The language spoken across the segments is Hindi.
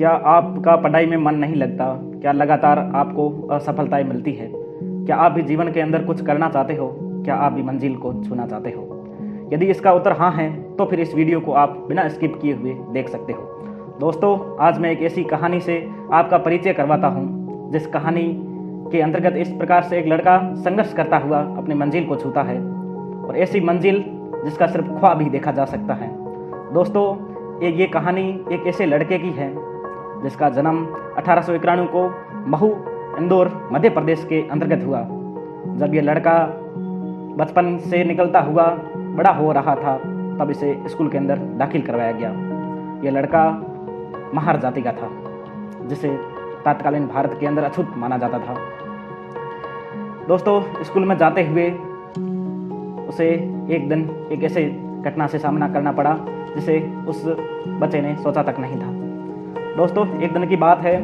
क्या आपका पढ़ाई में मन नहीं लगता? क्या लगातार आपको असफलताएं मिलती है? क्या आप भी जीवन के अंदर कुछ करना चाहते हो? क्या आप भी मंजिल को छूना चाहते हो? यदि इसका उत्तर हाँ है तो फिर इस वीडियो को आप बिना स्किप किए हुए देख सकते हो। दोस्तों, आज मैं एक ऐसी कहानी से आपका परिचय करवाता हूँ जिस कहानी के अंतर्गत इस प्रकार से एक लड़का संघर्ष करता हुआ अपनी मंजिल को छूता है, और ऐसी मंजिल जिसका सिर्फ ख्वाब ही देखा जा सकता है। दोस्तों, ये कहानी एक ऐसे लड़के की है जिसका जन्म 1891 को महू, इंदौर, मध्य प्रदेश के अंतर्गत हुआ। जब यह लड़का बचपन से निकलता हुआ बड़ा हो रहा था तब इसे स्कूल के अंदर दाखिल करवाया गया। यह लड़का महार जाति का था जिसे तत्कालीन भारत के अंदर अछूत माना जाता था। दोस्तों, स्कूल में जाते हुए उसे एक दिन एक ऐसे घटना से सामना करना पड़ा जिसे उस बच्चे ने सोचा तक नहीं था। दोस्तों, एक दिन की बात है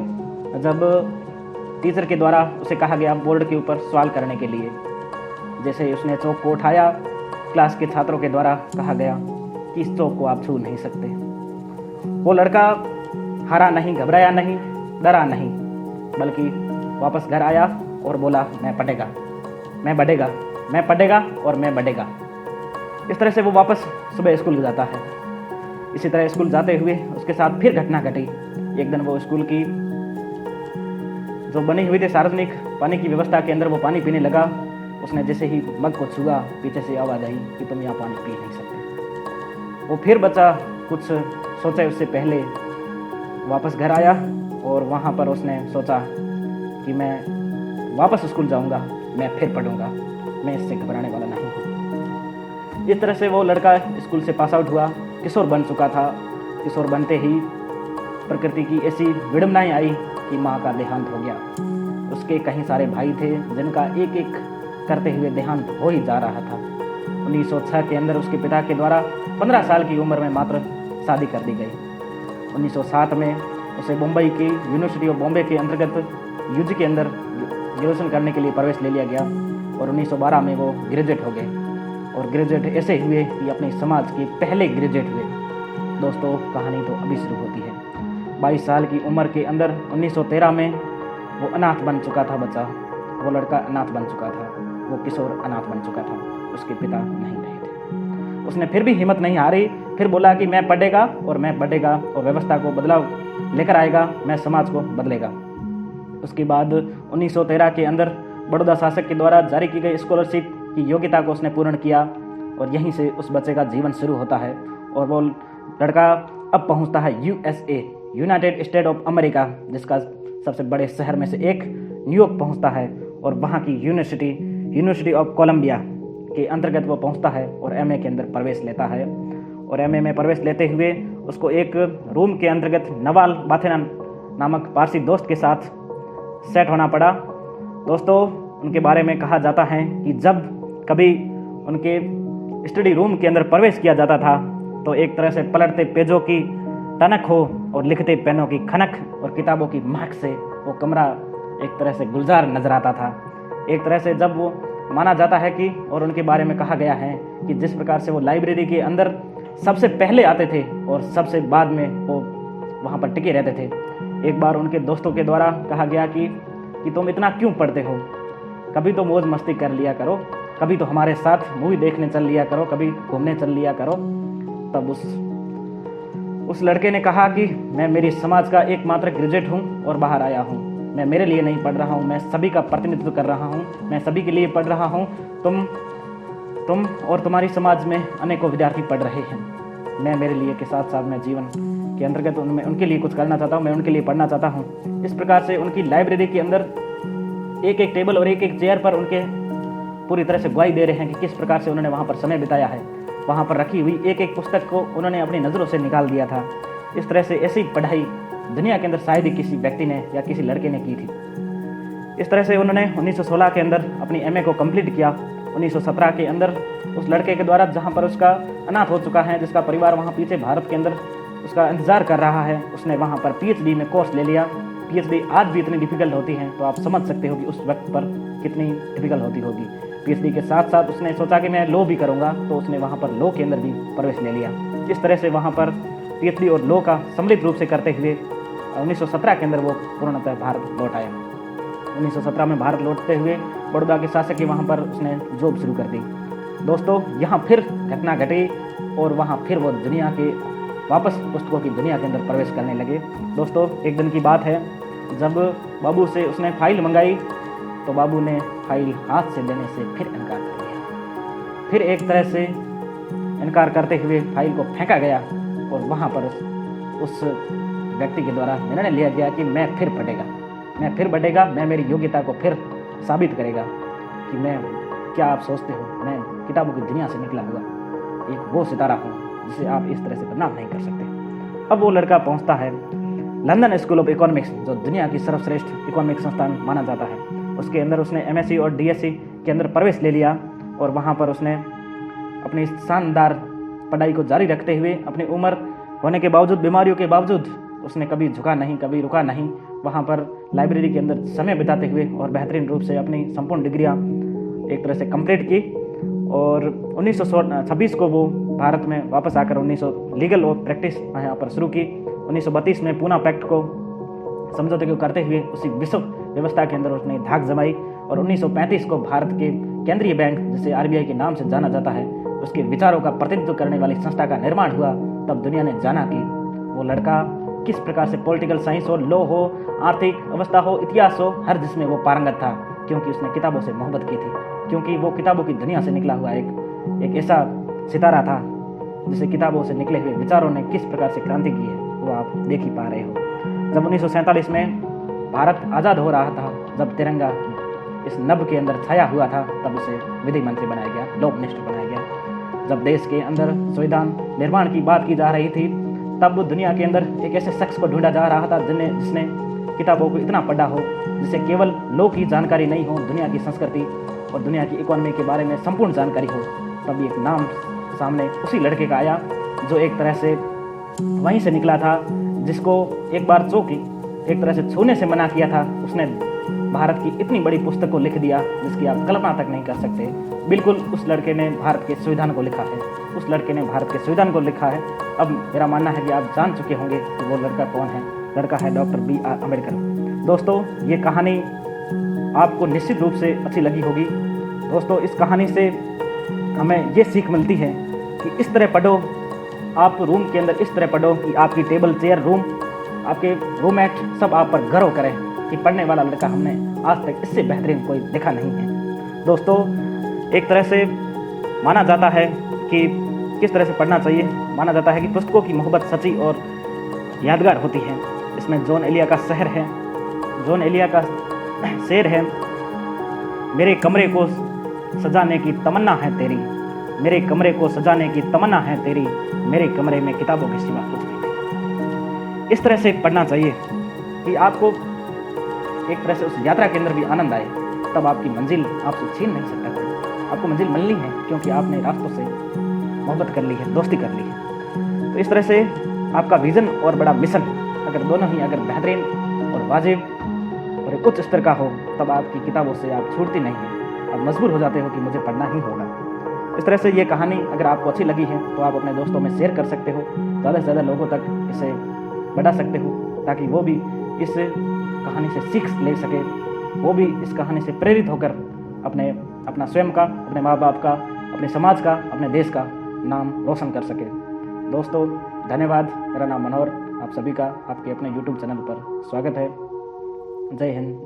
जब टीचर के द्वारा उसे कहा गया बोर्ड के ऊपर सवाल करने के लिए। जैसे ही उसने चौक को उठाया, क्लास के छात्रों के द्वारा कहा गया कि इस चौक को आप छू नहीं सकते। वो लड़का हारा नहीं, घबराया नहीं, डरा नहीं, बल्कि वापस घर आया और बोला, मैं पढ़ेगा, मैं बढ़ेगा, मैं पढ़ेगा और मैं बढ़ेगा। इस तरह से वो वापस सुबह स्कूल जाता है। इसी तरह स्कूल जाते हुए उसके साथ फिर घटना घटी। एक दिन वो स्कूल की जो बनी हुई थी सार्वजनिक पानी की व्यवस्था के अंदर वो पानी पीने लगा। उसने जैसे ही मग को छुआ, पीछे से आवाज़ आई कि तुम यहाँ पानी पी नहीं सकते। वो फिर बच्चा कुछ सोचे उससे पहले वापस घर आया और वहाँ पर उसने सोचा कि मैं वापस स्कूल जाऊँगा, मैं फिर पढ़ूँगा, मैं इससे घबराने वाला नहीं हूँ। इस तरह से वो लड़का स्कूल से पास आउट हुआ, किशोर बन चुका था। किशोर बनते ही प्रकृति की ऐसी विडंबनाएं आई कि माँ का देहांत हो गया। उसके कई सारे भाई थे जिनका एक एक करते हुए देहांत हो ही जा रहा था। 1906 के अंदर उसके पिता के द्वारा 15 साल की उम्र में मात्र शादी कर दी गई। 1907 में उसे मुंबई की यूनिवर्सिटी ऑफ बॉम्बे के अंतर्गत यूजी के अंदर ग्रेजुएशन करने के लिए प्रवेश ले लिया गया और 1912 में वो ग्रेजुएट हो गए। और ग्रेजुएट ऐसे हुए कि अपने समाज के पहले ग्रेजुएट हुए। दोस्तों, कहानी तो अभी शुरू होती है। 22 साल की उम्र के अंदर 1913 में वो अनाथ बन चुका था बच्चा। वो लड़का अनाथ बन चुका था, वो किशोर अनाथ बन चुका था, उसके पिता नहीं रहे थे। उसने फिर भी हिम्मत नहीं हारी, फिर बोला कि मैं पढ़ेगा और मैं बढ़ेगा और व्यवस्था को बदलाव लेकर आएगा, मैं समाज को बदलेगा। उसके बाद 1913 के अंदर बड़ौदा शासक के द्वारा जारी की गई स्कॉलरशिप की योग्यता को उसने पूर्ण किया और यहीं से उस बच्चे का जीवन शुरू होता है। और वो लड़का अब पहुंचता है USA, United state of America, जिसका सबसे बड़े शहर में से एक न्यूयॉर्क पहुंचता है और वहां की यूनिवर्सिटी ऑफ कोलंबिया के अंतर्गत वो पहुंचता है और MA के अंदर प्रवेश लेता है। और MA में प्रवेश लेते हुए उसको एक रूम के अंतर्गत नवाल बाथेना नामक पारसी दोस्त के साथ सेट होना पड़ा। दोस्तों, उनके बारे में कहा जाता है कि जब कभी उनके स्टडी रूम के अंदर प्रवेश किया जाता था तो एक तरह से पलटते पेजों की टनक हो और लिखते पेनों की खनक और किताबों की महक से वो कमरा एक तरह से गुलजार नजर आता था। एक तरह से जब वो माना जाता है कि, और उनके बारे में कहा गया है कि जिस प्रकार से वो लाइब्रेरी के अंदर सबसे पहले आते थे और सबसे बाद में वो वहाँ पर टिके रहते थे। एक बार उनके दोस्तों के द्वारा कहा गया कि तुम इतना क्यों पढ़ते हो, कभी तो मौज मस्ती कर लिया करो, कभी तो हमारे साथ मूवी देखने चल लिया करो, कभी घूमने चल लिया करो। तब उस लड़के ने कहा कि मैं मेरी समाज का एकमात्र ग्रेजुएट हूँ और बाहर आया हूँ। मैं मेरे लिए नहीं पढ़ रहा हूँ, मैं सभी का प्रतिनिधित्व कर रहा हूँ, मैं सभी के लिए पढ़ रहा हूँ। तुम और तुम्हारी समाज में अनेकों विद्यार्थी पढ़ रहे हैं। मैं मेरे लिए के साथ साथ मैं जीवन के अंतर्गत उनके लिए कुछ करना चाहता हूँ, मैं उनके लिए पढ़ना चाहता हूँ। इस प्रकार से उनकी लाइब्रेरी के अंदर एक एक टेबल और एक एक चेयर पर उनके पूरी तरह से गवाही दे रहे हैं कि किस प्रकार से उन्होंने वहाँ पर समय बिताया है। वहाँ पर रखी हुई एक एक पुस्तक को उन्होंने अपनी नज़रों से निकाल दिया था। इस तरह से ऐसी पढ़ाई दुनिया के अंदर शायद ही किसी व्यक्ति ने या किसी लड़के ने की थी। इस तरह से उन्होंने 1916 के अंदर अपनी MA को कंप्लीट किया। 1917 के अंदर उस लड़के के द्वारा, जहाँ पर उसका अनाथ हो चुका है, जिसका परिवार वहाँ पीछे भारत के अंदर उसका इंतजार कर रहा है, उसने वहाँ पर PhD में कोर्स ले लिया। PhD आज भी इतनी डिफ़िकल्ट होती है तो आप समझ सकते हो कि उस वक्त पर कितनी डिफ़िकल्ट होती होगी। PhD के साथ साथ उसने सोचा कि मैं लॉ भी करूँगा, तो उसने वहाँ पर लॉ के अंदर भी प्रवेश ले लिया। इस तरह से वहाँ पर PhD और लॉ का सम्मिलित रूप से करते हुए 1917 के अंदर वो पूर्णतः भारत लौट आया। 1917 में भारत लौटते हुए बड़ौदा के शासक की वहाँ पर उसने जॉब शुरू कर दी। दोस्तों यहाँ फिर घटना घटी और वहाँ फिर वो दुनिया के वापस पुस्तकों की दुनिया के अंदर प्रवेश करने लगे। दोस्तों एक दिन की बात है, जब बाबू से उसने फाइल मंगाई तो बाबू ने फाइल हाथ से लेने से फिर इनकार कर दिया। फिर एक तरह से इनकार करते हुए फाइल को फेंका गया और वहाँ पर उस व्यक्ति के द्वारा निर्णय लिया गया कि मैं फिर बढ़ेगा, मैं मेरी योग्यता को फिर साबित करेगा कि मैं, क्या आप सोचते हो मैं किताबों की दुनिया से निकला हुआ एक वो सितारा हूँ जिसे आप इस तरह से बदनाम नहीं कर सकते। अब वो लड़का पहुँचता है लंदन स्कूल ऑफ इकोनॉमिक्स, जो दुनिया की सर्वश्रेष्ठ इकोनॉमिक संस्थान माना जाता है। उसके अंदर उसने MSc और DSc के अंदर प्रवेश ले लिया और वहाँ पर उसने अपनी शानदार पढ़ाई को जारी रखते हुए अपनी उम्र होने के बावजूद, बीमारियों के बावजूद उसने कभी झुका नहीं, कभी रुका नहीं। वहाँ पर लाइब्रेरी के अंदर समय बिताते हुए और बेहतरीन रूप से अपनी संपूर्ण डिग्रियाँ एक तरह से कंप्लीट की और 1926 को वो भारत में वापस आकर 1900 लीगल और प्रैक्टिस यहाँ पर शुरू की। 1932 में पूना पैक्ट को समझौते को करते हुए उसी विश्व व्यवस्था के अंदर उसने धाक जमाई और 1935 को भारत के केंद्रीय बैंक, जिसे RBI के नाम से जाना जाता है, उसके विचारों का प्रतिनिधित्व करने वाली संस्था का निर्माण हुआ। तब दुनिया ने जाना कि वो लड़का किस प्रकार से पॉलिटिकल साइंस हो, लॉ हो, आर्थिक अवस्था हो, इतिहास हो, हर जिसमें वो पारंगत था, क्योंकि उसने किताबों से मोहब्बत की थी, क्योंकि वो किताबों की दुनिया से निकला हुआ एक ऐसा सितारा था जिसे किताबों से निकले हुए विचारों ने किस प्रकार से क्रांति की है वो आप देख ही पा रहे हो। जब 1947 में भारत आज़ाद हो रहा था, जब तिरंगा इस नभ के अंदर छाया हुआ था, तब उसे विधि मंत्री बनाया गया, लॉ मिनिस्टर बनाया गया। जब देश के अंदर संविधान निर्माण की बात की जा रही थी, तब दुनिया के अंदर एक ऐसे शख्स को ढूंढा जा रहा था जिसने किताबों को इतना पढ़ा हो, जिसे केवल लॉ की जानकारी नहीं हो, दुनिया की संस्कृति और दुनिया की इकोनॉमी के बारे में संपूर्ण जानकारी हो। तब एक नाम सामने उसी लड़के का आया जो एक तरह से वहीं से निकला था, जिसको एक बार एक तरह से छूने से मना किया था। उसने भारत की इतनी बड़ी पुस्तक को लिख दिया जिसकी आप कल्पना तक नहीं कर सकते। बिल्कुल उस लड़के ने भारत के संविधान को लिखा है, उस लड़के ने भारत के संविधान को लिखा है। अब मेरा मानना है कि आप जान चुके होंगे कि वो लड़का कौन है। लड़का है डॉक्टर B.R. अम्बेडकर। दोस्तों ये कहानी आपको निश्चित रूप से अच्छी लगी होगी। दोस्तों इस कहानी से हमें ये सीख मिलती है कि इस तरह पढ़ो, आप रूम के अंदर इस तरह पढ़ो कि आपकी टेबल, चेयर, रूम, आपके रूममेट सब आप पर गर्व करें कि पढ़ने वाला लड़का हमने आज तक इससे बेहतरीन कोई देखा नहीं है। दोस्तों एक तरह से माना जाता है कि किस तरह से पढ़ना चाहिए, माना जाता है कि पुस्तकों की मोहब्बत सच्ची और यादगार होती है। इसमें जॉन एलिया का शहर है, जॉन एलिया का शेर है, मेरे कमरे को सजाने की तमन्ना है तेरी, मेरे कमरे को सजाने की तमन्ना है तेरी, मेरे कमरे में किताबों के सिवा कुछ नहीं। इस तरह से पढ़ना चाहिए कि आपको एक तरह से उस यात्रा के अंदर भी आनंद आए, तब आपकी मंजिल आपसे छीन नहीं सकता कोई। आपको मंजिल मिलनी है क्योंकि आपने रास्तों से मोहब्बत कर ली है, दोस्ती कर ली है। तो इस तरह से आपका विज़न और बड़ा मिशन अगर दोनों ही अगर बेहतरीन और वाजिब और एक उच्च स्तर का हो, तब आपकी किताबों से आप छूटती नहीं हैं, आप मजबूर हो जाते हो कि मुझे पढ़ना ही होगा। इस तरह से ये कहानी अगर आपको अच्छी लगी है तो आप अपने दोस्तों में शेयर कर सकते हो, ज़्यादा से ज़्यादा लोगों तक इसे बढ़ा सकते हो, ताकि वो भी इस कहानी से सीख ले सके, वो भी इस कहानी से प्रेरित होकर अपना स्वयं का, अपने माँ बाप का, अपने समाज का, अपने देश का नाम रोशन कर सके। दोस्तों धन्यवाद। मेरा नाम मनोहर, आप सभी का आपके अपने YouTube चैनल पर स्वागत है। जय हिंद।